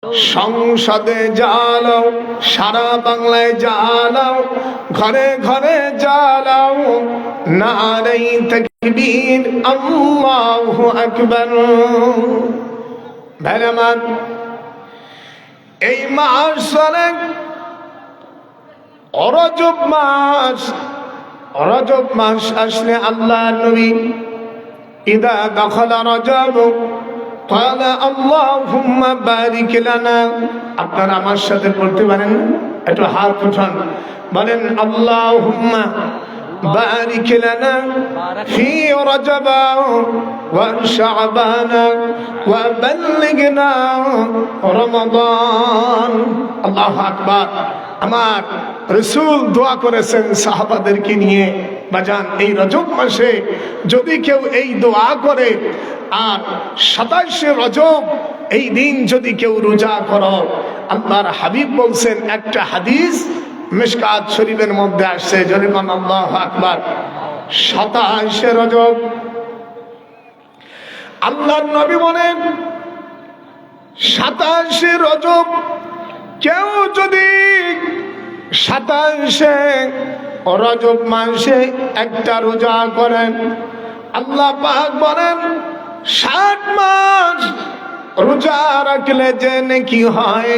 সংসদে জ্বালাও, সারা বাংলায় জ্বালাও, ঘরে ঘরে জ্বালাও, নারে তাকবীর আল্লাহু আকবার। ভাইরামান, এই মাস চলে রজব মাস। রজব মাস আসলে আল্লাহর নবী ইদা দখলা রজব قال اللهم بارك لنا। আপনারা আমার সাথে পড়তে পারেন, একটু হাত উঠান, বলেন আল্লাহুম্মা বারিক লানা ফি রজব ওয়া শাবান ওয়া বাল্লিগনা রমাদান। আল্লাহু আকবার। আমার রাসূল দোয়া করেছেন সাহাবাদেরকে নিয়ে, বাজান এই রজব মাসে যদি কেউ এই দোয়া করে আর 27 রজব এই দিন যদি কেউ রোজা করো, আল্লাহর হাবিব বলছেন, একটা হাদিস মিশকাত শরীফের মধ্যে আসছে, যদি বলেন আল্লাহু আকবার। 27 রজব আল্লাহর নবী বলেন 27 রজব কেউ যদি 27 রজব মাসে একটা রোজা করেন, আল্লাহ পাক বলেন 60 মাস রোজা রাখলে যে নেকি হয়,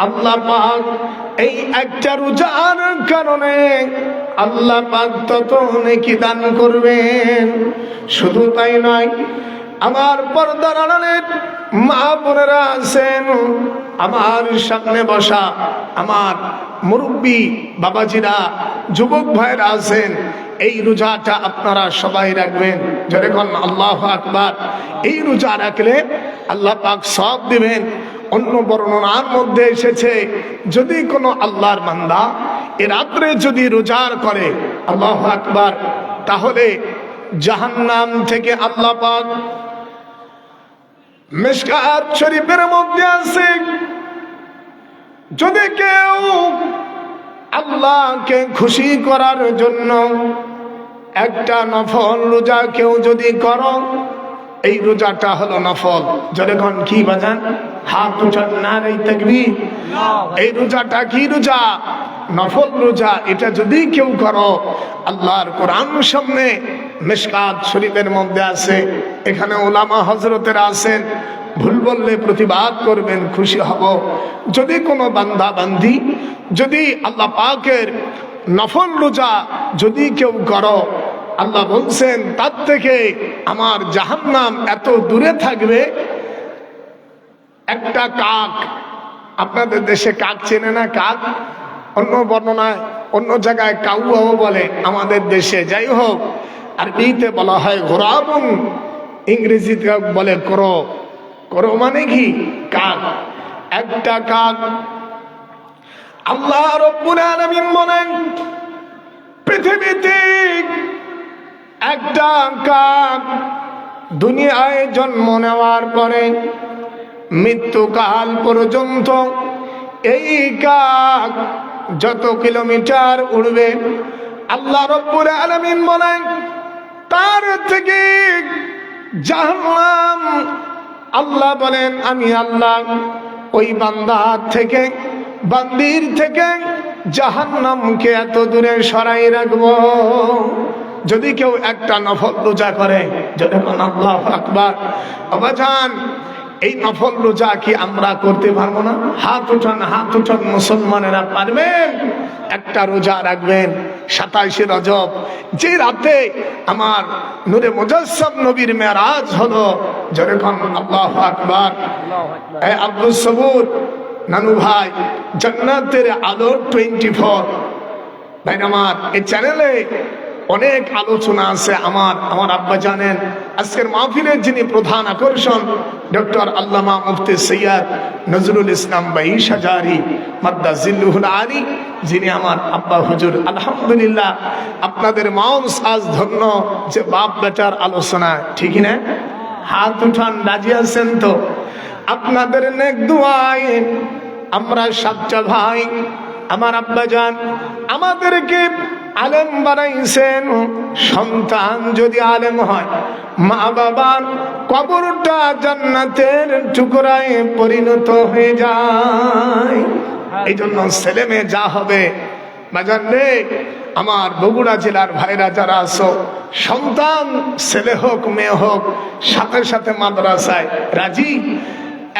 আল্লাহ পাক এই একটা রোজার কারণে আল্লাহ পাক তত নেকি দান করবেন। শুধু তাই নয়, আমার পর্দার আড়ালের মা বোনেরা আছেন, আমার সামনে বসা আমার মুরব্বী বাবাজিরা, যুবক ভাইরা আছেন, এই রোজাটা আপনারা সবাই রাখবেন। যেরকম আল্লাহু আকবার। এই রোজা রাখলে আল্লাহ পাক সওয়াব দিবেন। অন্য বর্ণনার মধ্যে এসেছে, যদি কোনো আল্লাহর বান্দা এ রাত্রে যদি রোজা করে, আল্লাহু আকবার, তাহলে জাহান্নাম থেকে আল্লাহ পাক, মিশকাত শরীফের মধ্যে আছে, যদি কেউ আল্লাহকে খুশি করার জন্য একটা নফল রোজা কেউ যদি করো, এই রোজাটা হলো নফল। যখন কি বাজান, হাত উঠান, নারে তাকবীর। এই রোজাটা কি রোজা? নফল রোজা। এটা যদি কেউ করো, আল্লাহর কোরআন সামনে মিশকাত শরীফের মধ্যে আছে, এখানে ওলামা হযরতেরা আছেন, ভুল বললে প্রতিবাদ করবেন, খুশি হব। যদি কোনো বান্দা বান্দি যদি আল্লাহ পাকের নফল রোজা যদি কেউ করো, আল্লাহ বলছেন তার থেকে আমার জাহান্নাম এত দূরে থাকবে। একটা কাক, আপনাদের দেশে কাক চেনে না? কাক অন্য বর্ণনায় অন্য জায়গায় কাউয়াও বলে, আমাদের দেশে যাই হোক আরবিতে বলা হয় গোরাবুন, ইংরেজিতে বলে করো। করো মানে কি? কাক। একটা কাক। আল্লাহ রাব্বুল আলামিন বলেন, পৃথিবীতে একটা কাক দুনিয়ায় জন্ম নেওয়ার পরে মৃত্যুকাল পর্যন্ত এই কাক যত কিলোমিটার উড়বে, আল্লাহ রাব্বুল আলামিন বলেন তার থেকে জাহান্নাম, আল্লাহ বলেন আমি আল্লাহ ওই বান্দার থেকে, বান্দির থেকে জাহান্নামকে এত দূরে সরাই রাখবো। যদি কেউ একটা নফল রোজা করে, যখন আল্লাহু আকবার। আবাজান, এই নফল রোজা কি আমরা করতে পারবো না? হাত উঠান, হাত উঠান মুসলমানেরা, পারবেন? একটা রোজা রাখবেন 27 রজব, যে রাতে আমার নূরে মুজাসসাম নবীর মেরাজ হলো। যেরকম আল্লাহু আকবার। এই আব্দুল সবুর নানু ভাই, জান্নাতের আলো 24 ভাই আমার, এই চ্যানেলে অনেক আলোচনা আছে। আমার আব্বা জানেন, আজকের মাহফিলের যিনি প্রধান আকর্ষণ, ডক্টর আল্লামা মুফতি সৈয়দ নজরুল ইসলাম বাইশ হাজারি মাদ্দাজিল্লুহুল আলী, যিনি আমার আব্বা হুজুর। আলহামদুলিল্লাহ, আপনাদের মাউস আজ ধন্য যে বাপ বেটার আলোচনা, ঠিক না? হাত উঠান, রাজি আছেন তো? আপনাদের নেক দুআয় আমরা 7টা ভাই, আমার আব্বা জান আমাদেরকে আলেম বানাইছেন। সন্তান যদি আলেম হয়, মা বাবার কবরটা জান্নাতের টুকরায় পরিণত হয়ে যায়। এই জন্য ছেলে মেয়ে যা হবে বাজান রে, আমার বগুড়া জেলার ভাইরা যারা আছো, সন্তান ছেলে হোক মেয়ে হোক, সাথে সাথে মাদ্রাসায় রাজি।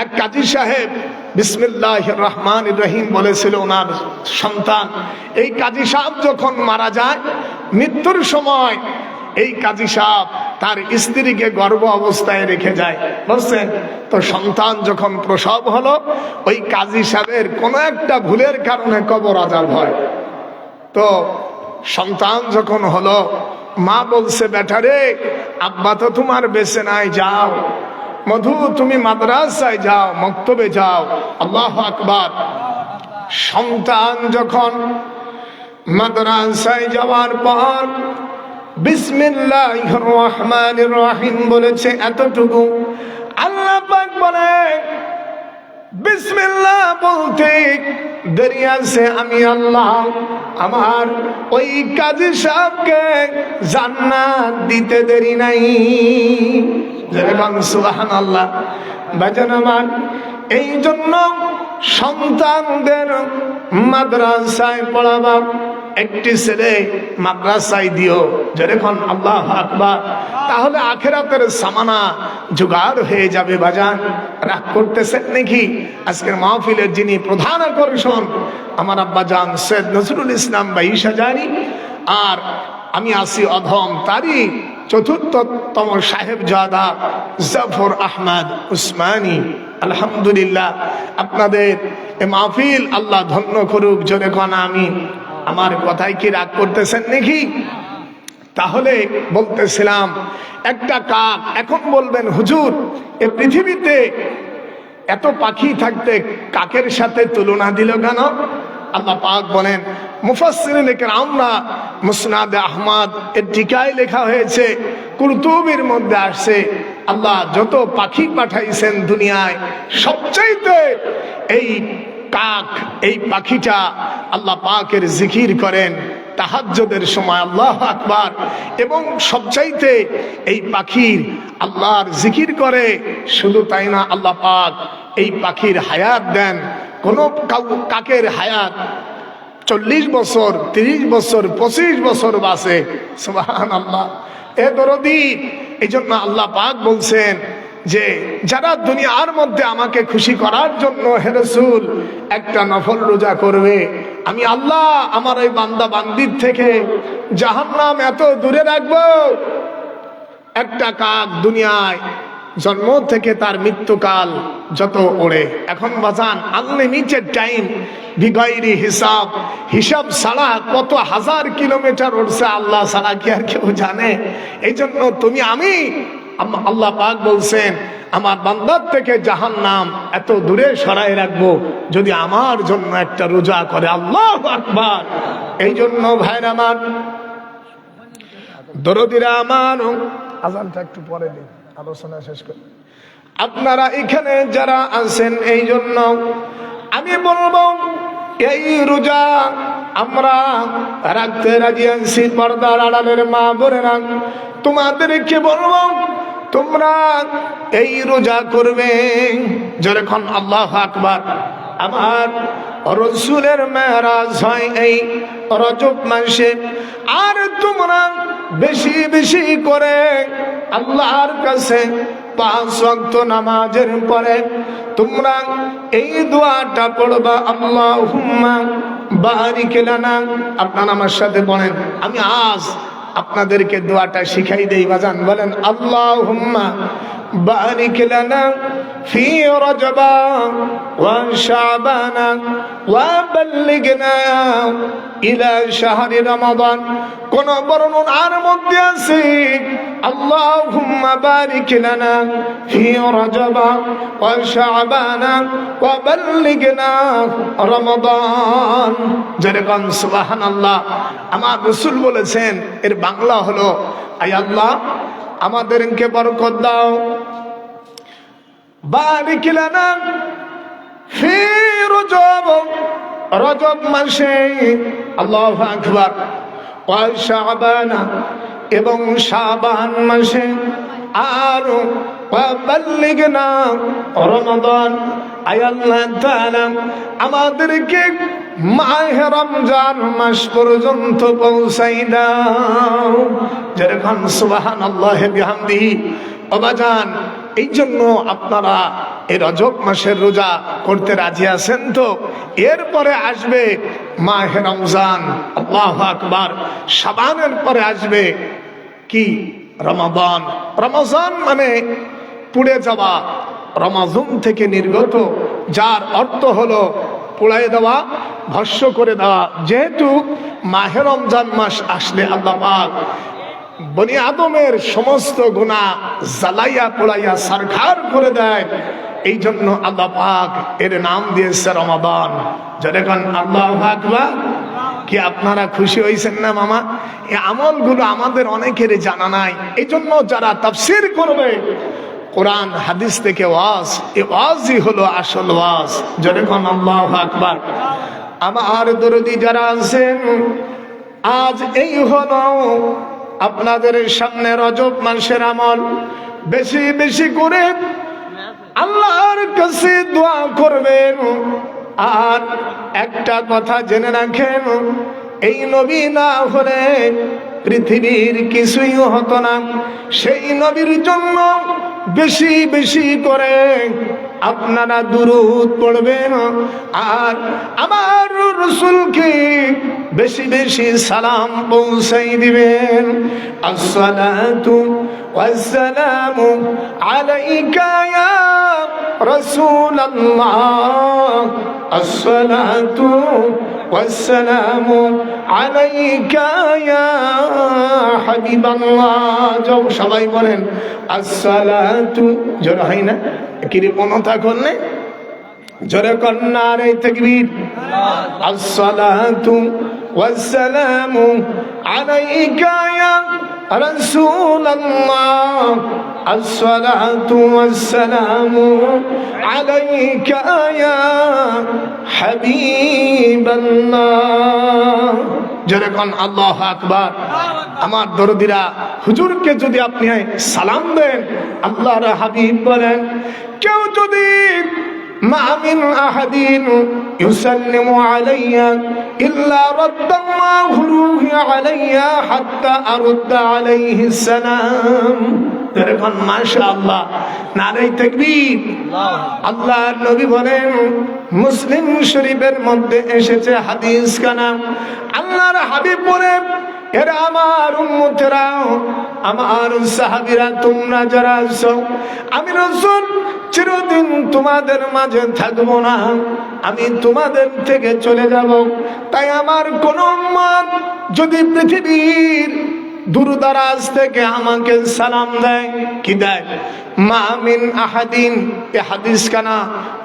এক কাজী সাহেব বিসমিল্লাহির রহমানির রহিম বলেছিল ওনার সন্তান। এই কাজী সাহেব যখন মারা যায়, মৃত্যুর সময় এই কাজী সাহেব তার স্ত্রীকে গর্ভ অবস্থায় রেখে যায়, বুঝছেন তো। সন্তান যখন প্রসব হলো, ওই কাজী সাহেবের কোনো একটা ভুলের কারণে কবর আজাব হয়। তো সন্তান যখন হলো, মা বলছে, বেটারে আব্বা তো তোমার বেঁচে নাই, যাও মধু তুমি মাদ্রাসায় যাও, মক্তবে যাও। আল্লাহু আকবার। সন্তান যখন মাদ্রাসায় যাওয়ার পর বিসমিল্লাহির রহমানির রহিম বলেছে এতটুকু। আল্লাহ পাক বলে বিসমিল্লাহ বলতে দেরি আছে, আমি আল্লাহ আমার ওই কাজী সাহেবকে জান্নাত দিতে দেরি নাই। সুবহানাল্লাহ। বাজান আমার, এই জন্য সন্তানদের মাদ্রাসায় পড়াবা। একটি ছেলে মাদ্রাসায় দিও, যেরকম আল্লাহু আকবার, তাহলে আখিরাতের সামানা জোগাড় হয়ে যাবে। বাজান রাগ করতেছেন নাকি? আজকের মাহফিলের যিনি প্রধান আকর্ষণ আমার আব্বা জান সৈয়দ নজরুল ইসলাম ভাই সাজানি, আর আমি আসি অধম তারই চতুর্থতম সাহেবজাদা জাফর আহমদ উসমানী। আলহামদুলিল্লাহ, আপনাদের এ মাহফিল আল্লাহ ধন্য করুক, জোরে কোন আমিন। আমার কথায় কি রাগ করতেছেন নাকি? তাহলে বলতেছিলাম, একটা কাক, এখন বলবেন হুজুর এ পৃথিবীতে এত পাখি থাকতে কাকের সাথে তুলনা দিল কেন? আল্লাহ পাক বলেন, মুফাসসিরিন কেরামরা মুসনাদে আহমদ এর টিকায় লেখা হয়েছে, কুরতুবির মধ্যে আসছে, আল্লাহ যত পাখি পাঠাইছেন দুনিয়ায়, সবচাইতে এই কাক, এই পাখিটা আল্লাহ পাকের জিকির করেন তাহাজ্জুদের সময়, আল্লাহু আকবার। এবং সবচাইতে এই পাখির আল্লাহর জিকির করে। শুধু তাই না, আল্লাহ পাক এই পাখির হায়াত দেন। কোন কাকের হায়াত 40 বছর, 30 বছর, 25 বছর বাঁচে। সুবহানাল্লাহ। এ দরদি, এই জন্য আল্লাহ পাক বলছেন যে যারা দুনিয়ার মধ্যে আমাকে খুশি করার জন্য হে রাসূল একটা নফল রোজা করবে, আমি আল্লাহ আমার এই বান্দা বান্দির থেকে জাহান্নাম এত দূরে রাখবো। একটা কাক দুনিয়ায় জন্ম থেকে তার মৃত্যুকাল যত ওড়ে, এখন বাজান আনলিমিটেড টাইম, বিগাইরি হিসাব, হিসাব ছাড়া কত হাজার কিলোমিটার উড়ছে আল্লাহ ছাড়া কি আর কেউ জানে? এই জন্য তুমি আমি, আল্লাহ পাক বলছেন আমার বান্দার থেকে জাহান্নাম এত দূরে সরাই রাখবো যদি আমার জন্য একটা রোজা করে। আল্লাহু আকবার। এই জন্য ভাইরা আমার, দরদিরা আমার, আজানটা একটু পরে দিন, আলোচনা শেষ করি। আপনারা এখানে যারা আছেন, এই জন্য আমি বলবো এই রোজা আমরা রাখতে রাজি আছি। পর্দার আড়ালের মা বোনেরা, তোমাদেরকে বলবো তোমরা এই রোজা করবে যখন আল্লাহু আকবার। আমার রাসূলের মেরাজ হয় এই রজব মাসে, আর তোমরা বেশি বেশি করে আল্লাহর কাছে 5 ওয়াক্ত নামাজের পরে তোমরা এই দোয়াটা পড়বা, আল্লাহুম্মা বারিক লানা। আপনারা আমার সাথে বলেন, আমি আজ আপনাদেরকে দোয়াটা শিখাই দেই বাজান। বলেন আল্লাহুম্মা বারিক লানা ফি রজবা ওয়া শাবানা ওয়া বাল্লিগনা ইলা শাহরি রমাদান। কোন বর্ণনার মধ্যে আছে আল্লাহুম্মা বারিক লানা ফি রজবা ওয়া শাবানা ওয়া বাল্লিগনা রমাদান। যেরকম সুবহানাল্লাহ। আমার রাসূল বলেছেন, এর বাংলা হলো, আয় আল্লাহ আমাদেরকে বরকত দাও, বারিক লানা ফি রজব, রজব মাসে, আল্লাহু আকবার, ওয়া শাবানা, এবং শাবান মাসে, আর ওয়া বাল্লিগনা রমাদান, আয় আল্লাহ তাআলা আমাদেরকে মাহে রমজান মাস পর্যন্ত পৌঁছাই দাও। যেরকম সুবহানাল্লাহ বিহামদিহি। বাবাজান, এই জন্য আপনারা এই রজব মাসের রোজা করতে রাজি আছেন তো? এরপরে আসবে মাহে রমজান, আল্লাহু আকবার। শাবানের পরে আসবে কি? রমাদান। রমজান মানে পুড়ে যাওয়া, রমাজুম থেকে নির্গত, যার অর্থ হলো পুড়াই দেওয়া, ভস্য করে দেওয়া। যেহেতু মাহে রমজান মাস আসলে আল্লাহ পাক বনি আদমের সমস্ত গুনাহ জ্বালাইয়া পোড়াইয়া সারখার করে দেয়, এই জন্য আল্লাহ পাক এর নাম দিয়েছে রমাদান। যখন আল্লাহু আকবার। কি আপনারা খুশি হয়েছেন না মামা? এই আমলগুলো আমাদের অনেকের জানা নাই। এই জন্য যারা তাফসীর করবে কোরআন হাদিস থেকে ওয়াজ, এই ওয়াজই হলো আসল ওয়াজ। যখন আল্লাহু আকবার। আমার দরদি যারা আছেন, আজ এই হলো আপনাদের সামনে রজব মাসের আমল। বেশি বেশি করে আল্লাহর কাছে দোয়া করবেন। আর একটা কথা জেনে রাখেন, এই নবী না হলে পৃথিবীর কিছুই হতো না। সেই নবীর জন্য বেশি বেশি করে আপনারা দুরূদ পড়বেন, আর আমার রাসূলকে বেশি বেশি সালাম পৌঁছাই দিবেন। আসসালাতু ওয়াসসালামু আলাইকা ইয়া রাসূলাল্লাহ, আসসালাতু ওয়াসসালামু আলাইকা ইয়া হাবিবাল্লাহ। সবাই বলেন আসসালাতু। জোরে হয় না? কিরে পনতা করলে জোরে কন্নারে তাকবীর। আসসালাতু ওয়াসসালামু আলাইকা ইয়া রাসূলাল্লাহ, আসসালাতু ওয়াসসালামু আলাইকা ইয়া হাবিবাল্লাহ। জোরে কোন আল্লাহু আকবার। আমার দরদিরা, হুজুরকে যদি আপনি সালাম দেন, আল্লাহর হাবিব বলেন, কেউ যদি মা মিন আহাদিন ইউসাল্লিমু আলাইয়া ইল্লা রাদ্দাল্লাহু রূহি আলাইয়া হাত্তা আরুদ্দা আলাইহিস সালাম। দেখুন মাশাআল্লাহ, নারে তাকবীর। আল্লাহর নবী বলেন, মুসলিম শরীফের মধ্যে এসেছে হাদিস কানা, আল্লাহর হাবিব বলেন, এরা আমার উম্মতেরা, আমার সাহাবীরা, তোমরা যারা আছো, আমি রাসূল চিরদিন তোমাদের মাঝে থাকবো না, আমি তোমাদের থেকে চলে যাব। তাই আমার কোন উম্মত যদি পৃথিবীর দূরদারাজ থেকে আমাকে সালাম দেয়, কি দেয়? মা মিন আহাদিন। এ হাদিস কানা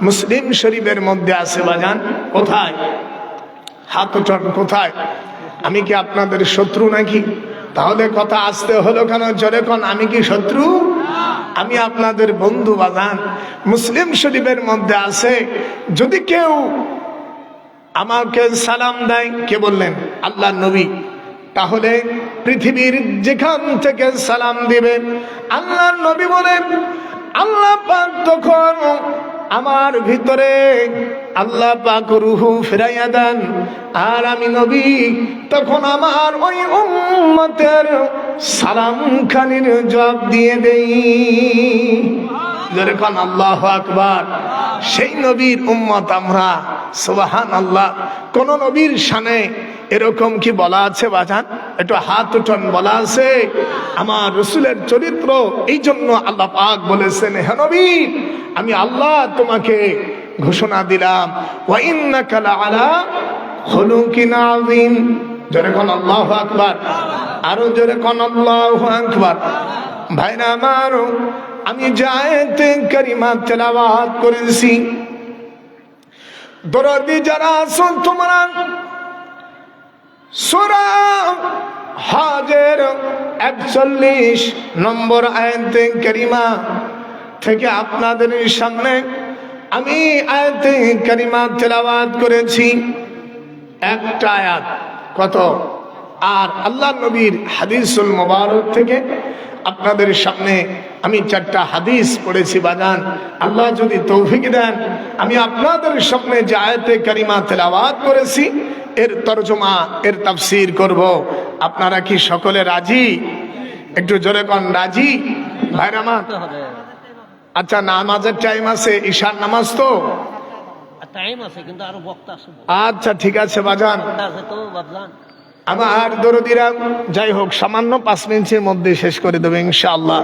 মুসলিম শরীফের মধ্যে আছে। বাজান কোথায়? হাত উঠান। কোথায়? আমি কি আপনাদের শত্রু নাকি? তাহলে কথা আসতে হলো কেন? জোরে কোন, আমি কি শত্রু? আমি আপনাদের বন্ধু। বাজান মুসলিম শরীফের মধ্যে আছে, যদি কেউ আমাকে সালাম দেয়, কে বললেন? আল্লাহর নবী। তাহলে পৃথিবীর যেখান থেকে সালাম দিবেন, আল্লাহর নবী বলেন, আল্লাহ পাক তখন আমার ভিতরে আল্লাহ পাক রূহু ফিরাইয়া দেন, আর আমি নবী তখন আমার ওই উম্মতের সালাম খানির জবাব দিয়ে দেই। যেরকম আল্লাহু আকবার। সেই নবীর উম্মত আমরা। সুবহানাল্লাহ। কোন নবীর শানে এরকম কি বলা আছে বাজান? একটু হাত উঠান। বলা আছে আমার রাসূলের চরিত্র। এই জন্য আল্লাহ পাক বলেছেন, হে নবী, আমি আল্লাহ তোমাকে ঘোষণা দিলাম, ওয়া ইন্নাকা লাআলা খুলুকিন আযীম। জোরে কোন আল্লাহু আকবার। আরো জোরে কোন আল্লাহু আকবার। ভাইরা আমার, আমি যে আয়াতে কারিমা তেলাওয়াত করেছি, দরদি যারা আছো তোমরা সূরা হজের 41 নম্বর আয়াতে কারিমা থেকে আপনাদের সামনে আমি আয়াতে কারিমা তেলাওয়াত করেছি। একটা আয়াত। কত? আর আল্লাহ নবীর হাদিসুল মুবারক থেকে আপনাদের সামনে আমি 4টা হাদিস পড়েছি বাজান। আল্লাহ যদি তৌফিক দেন আমি আপনাদের সামনে যে আয়াতে কারিমা তেলাওয়াত করেছি এর তরজমা এর তাফসীর করব। আপনারা কি সকলে রাজি? একটু জোরে কোন রাজি ভাইরা আমার? আচ্ছা, নামাজের টাইম আছে, ঈশার নামাজ তো টাইম আছে কিন্তু আরো বক্তা আছে। আচ্ছা ঠিক আছে বাজান, আছে তো বাজান। আমার দরদিরা যাই হোক সামান্য 5 মিনিটের মধ্যে শেষ করে দেবে ইনশাআল্লাহ।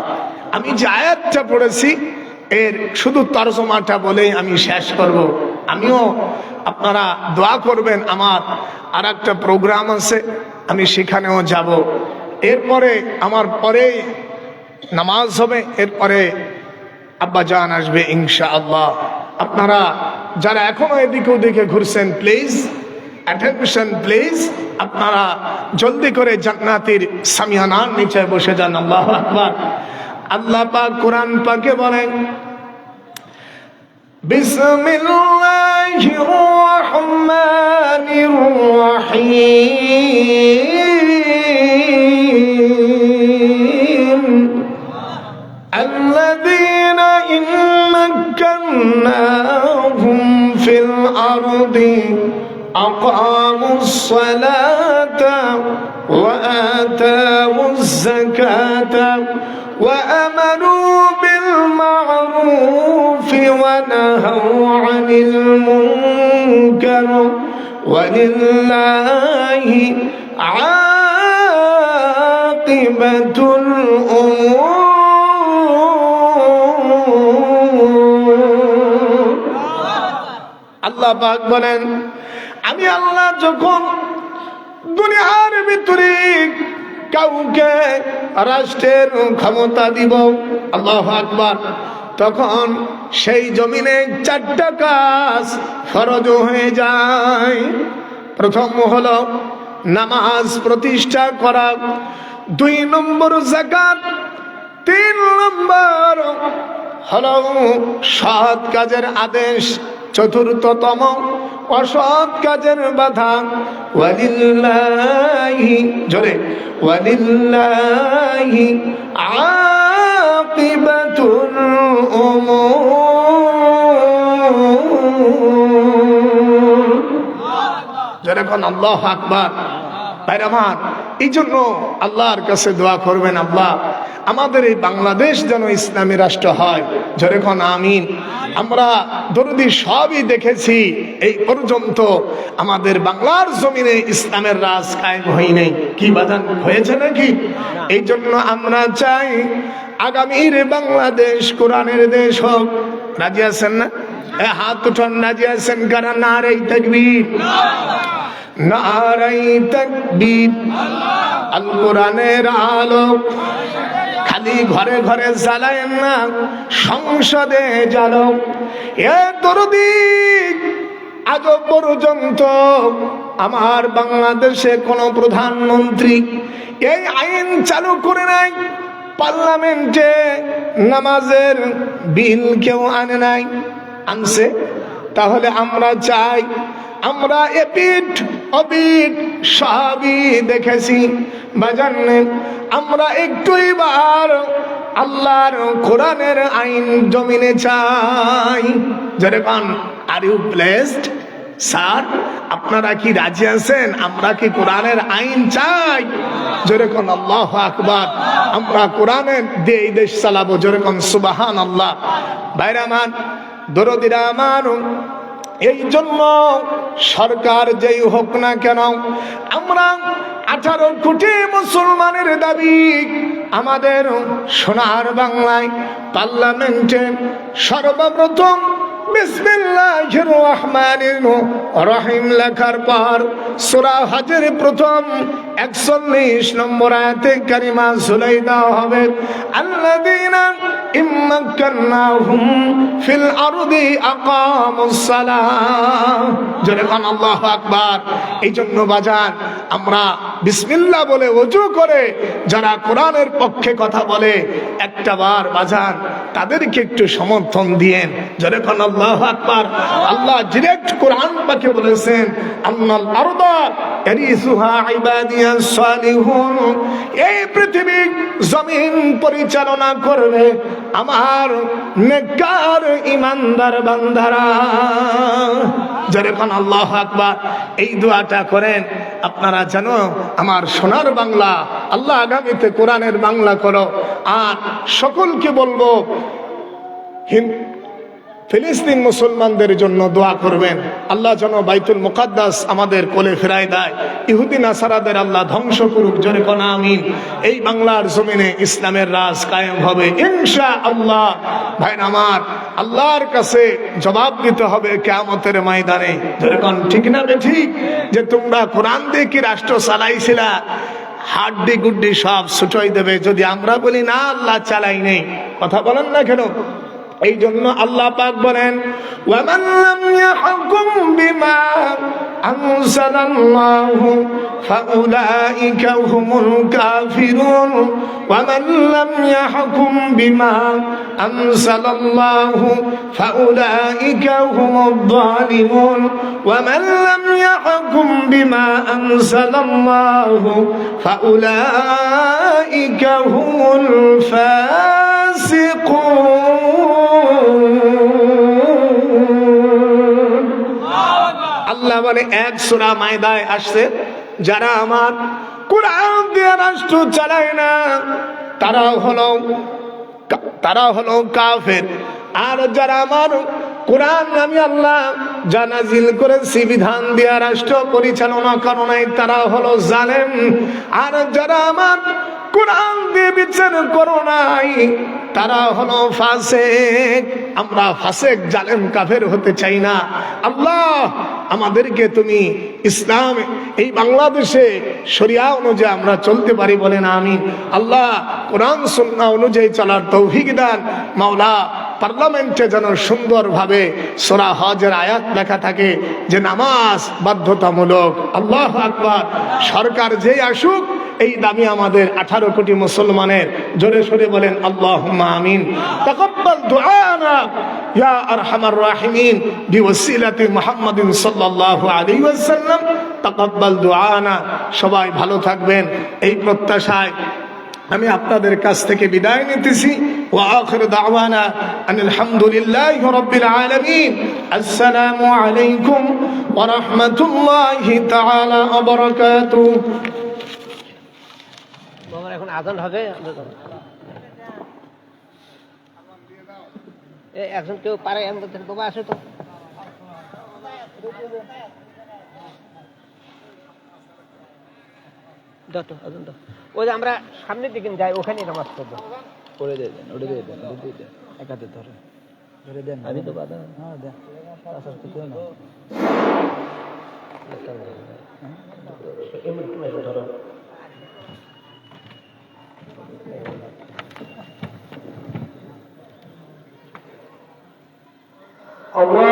আমি যে আয়াতটা পড়েছি এর শুধু তরজমাটা বলেই আমি শেষ করব। আমিও আপনারা দোয়া করবেন, আমার আর একটা প্রোগ্রাম আছে আমি সেখানেও যাব। এরপরে আমার পরে নামাজ হবে, এরপরে আব্বাজান আসবে ইনশাআল্লাহ। আপনারা যারা এখনো এদিকে ওদিকে ঘুরছেন প্লিজ অ্যাটেনশন প্লিজ, আপনারা জলদি করে জান্নাতের সামিয়ানার নিচে বসে যান। আল্লাহু আকবার। আল্লাহ পাক কোরআন পাকে বলেন বিসমিল্লাহির রহমানির রহিম আল্লাযীনা ইন মাক্কান্নাহুম ফিল আরদি أقاموا الصلاة وآتوا الزكاة وأمروا بالمعروف ونهوا عن المنكر ولله عاقبة الأمور الله পাক বলেন আমি আল্লাহ যখন দুনিয়ার ভিতরে কাউকে রাষ্ট্রের ক্ষমতা দিব, আল্লাহু আকবার, তখন সেই জমিনে 4টা কাজ ফরজ হয়ে যায়। প্রথম হলো নামাজ প্রতিষ্ঠা করা, 2 নম্বর যাকাত, 3 নম্বর হলো সৎ কাজের আদেশ, চতুর্থতম অসৎ কাজের বাধা। ওয়ালিল্লাহি জোরে ওয়ালিল্লাহি আকিবাতুল উমুর। জোরে কোন আল্লাহু আকবার। ভাইরা আমার, এই জন্য আল্লাহর কাছে দোয়া করবেন, আল্লাহ আমাদের এই বাংলাদেশ যেন ইসলামী রাষ্ট্র হয়। জোরে কোন আমিন। আমরা দরদি সবই দেখেছি, এই পর্যন্ত আমাদের বাংলার জমিনে ইসলামের রাজ কায়েম হয়নি। কি বাধান হয়েছে নাকি? এই জন্য আমরা চাই আগামীর বাংলাদেশ কোরআনের দেশ হোক। রাজি আছেন না? হাত উঠান, রাজি আছেন কারা? নারে তাকবীর, নারে তাকবীর। আল কোরআনের আলো খালি ঘরে ঘরে জ্বালায়েন না, সংসদে জ্বালো। এ দরদি, আজ পর্যন্ত আমার বাংলাদেশে কোন প্রধানমন্ত্রী এই আইন চালু করে নাই, পার্লামেন্টে নামাজের বিল কেউ আনে নাই। আনছে? তাহলে আমরা চাই, আমরা এপিট অপিট সবই দেখেছি বাজানে, আমরা একটুই বার আল্লাহর কোরআনের আইন জমিনে চাই। যারা পান আর ইউ ব্লেসড স্যার, আপনারা কি রাজি আছেন? আমরা কি কোরআনের আইন চাই? যেরকম আল্লাহু আকবার। আমরা কোরআনের দিয়ে এই দেশ চালাবো। যেরকম সুবহানাল্লাহ। ভাইরা আমার, দরদিরা আমার, এই জন্য সরকার যেই হোক না কেন, আমরা 18 কোটি মুসলমানের দাবি, আমাদের সোনার বাংলায় পার্লামেন্টে সর্বপ্রথম বিসমিল্লাহির রহমানির রহিম লেখার পর সূরা হজের প্রথম 41 নম্বর আয়াতে কারিমা ঝুলাই দেওয়া হবে, আল্লাযীনা ইম্মাক্কান্নাহুম ফিল আরদি আকামুস সালাহ। জোরে বলেন আল্লাহু আকবার। এই জন্য বাজার আমরা বিসমিল্লাহ বলে ওযু করে যারা কোরআনের পক্ষে কথা বলে, একটা বার বাজার তাদেরকে একটু সমর্থন দিয়েন। যখন আল্লাহু আকবার। আল্লাহ ডিরেক্ট কোরআন পাকে বলেছেন আন্নাল আরদা ইয়ারিসুহা ইবাদিয়াস সালিহুন, এই পৃথিবী জমিন পরিচালনা করবে আমার নেককার ইমানদার বান্দারা। যখন আল্লাহু আকবার এই দোয়াটা করেন আপনারা জানো আমার সোনার বাংলা, আল্লাহ আগামীতে কোরআনের বাংলা করো। আর সকলকে বলবো ফিলিস্তিন মুসলমানদের জন্য দোয়া করবেন, আল্লাহ যেন বাইতুল মুকাদ্দাস আমাদের কোলে ফেরায় দেয়, ইহুদি নাসারাদের আল্লাহ ধ্বংস করুক। জোরে কোন আমিন। এই বাংলার জমিনে ইসলামের রাজ কায়েম হবে ইনশাআল্লাহ। ভাই আমার, আল্লাহর কাছে জবাব দিতে হবে কিয়ামতের ময়দানে। জোরে কোন ঠিক না ঠিক? যে তোমরা কোরআন দিয়ে কি রাষ্ট্র চালাইছিলা, হাড্ডি গুড্ডি সব ছুটাই দেবে যদি আমরা বলি না আল্লাহ চালাই নেই। কথা বলেন না কেন? এই জন্য আল্লাহ পাক বলেন ওয়ামান লাম ইয়াহকুম বিমা আনজালাল্লাহু ফাউলাইকা হুমুল কাফিরুন ওয়ামান লাম ইয়াহকুম বিমা আনজালাল্লাহু ফাউলাইকা হুমুদ যালিমুন ওয়ামান লাম ইয়াহকুম বিমা আনজালাল্লাহু ফাউলাইকা হুমুল আল্লাহ বলে এক সূরা মায়দায় আসছে, যারা আমার কোরআন দিয়ে রাষ্ট্র চালায় না তারা হলো কাফের। আর যারা আমার কোরআন আমি আল্লাহ যা নাজিল করেছি বিধান দিয়া রাষ্ট্র পরিচালনা করে নাই তারা হলো জালেম। আর যারা আমার কোরআন দিয়ে বিচার করো নাই তারা হলো ফাসেক। আমরা ফাসেক জালেম কাফের হতে চাই না। আল্লাহ আমাদেরকে তুমি ইসলাম এই বাংলাদেশে শরিয়া অনুযায়ী আমরা চলতে পারি বলেন আমিন। আল্লাহ কোরআন সুন্নাহ অনুযায়ী চলার তৌফিক দান। মাওলা পার্লামেন্টে যেন সুন্দরভাবে সূরা হজের আয়াত লেখা থাকে যে নামাজ বাধ্যতামূলক। আল্লাহু আকবার। সরকার যেই আসুক এই দামি আমাদের 18 কোটি মুসলমানের। জোরে সোরে বলেন আল্লাহুম্মা আমিন। তাকাব্বাল দুআনা ইয়া আরহামার রাহিমিন বিওসিলাতি মুহাম্মাদিন সাল্লাল্লাহু আলাইহি ওয়াসাল্লাম তাকাব্বাল দুআনা। সবাই ভালো থাকবেন এই প্রত্যাশায় আমি আপনাদের কাছ থেকে বিদায় নিতেছি। ওয়া আখিরু দাওয়ানা আনিল হামদুলিল্লাহি রাব্বিল আলামিন। আসসালামু আলাইকুম ওয়া রাহমাতুল্লাহি তাআলা ওয়া বারাকাতুহু। বাবা এখন আজান হবে, একজন কেউ পারে বাবা আসে তো। আজান দাও। ওই যে আমরা সামনের দিকে যাই ওখানে নামাজ পড়বো। করে দেন, ওটা দিয়ে দেন, একাতে ধরে ধরে দেন। আমি তো বাধা হ্যাঁ দেন ধরো। Allah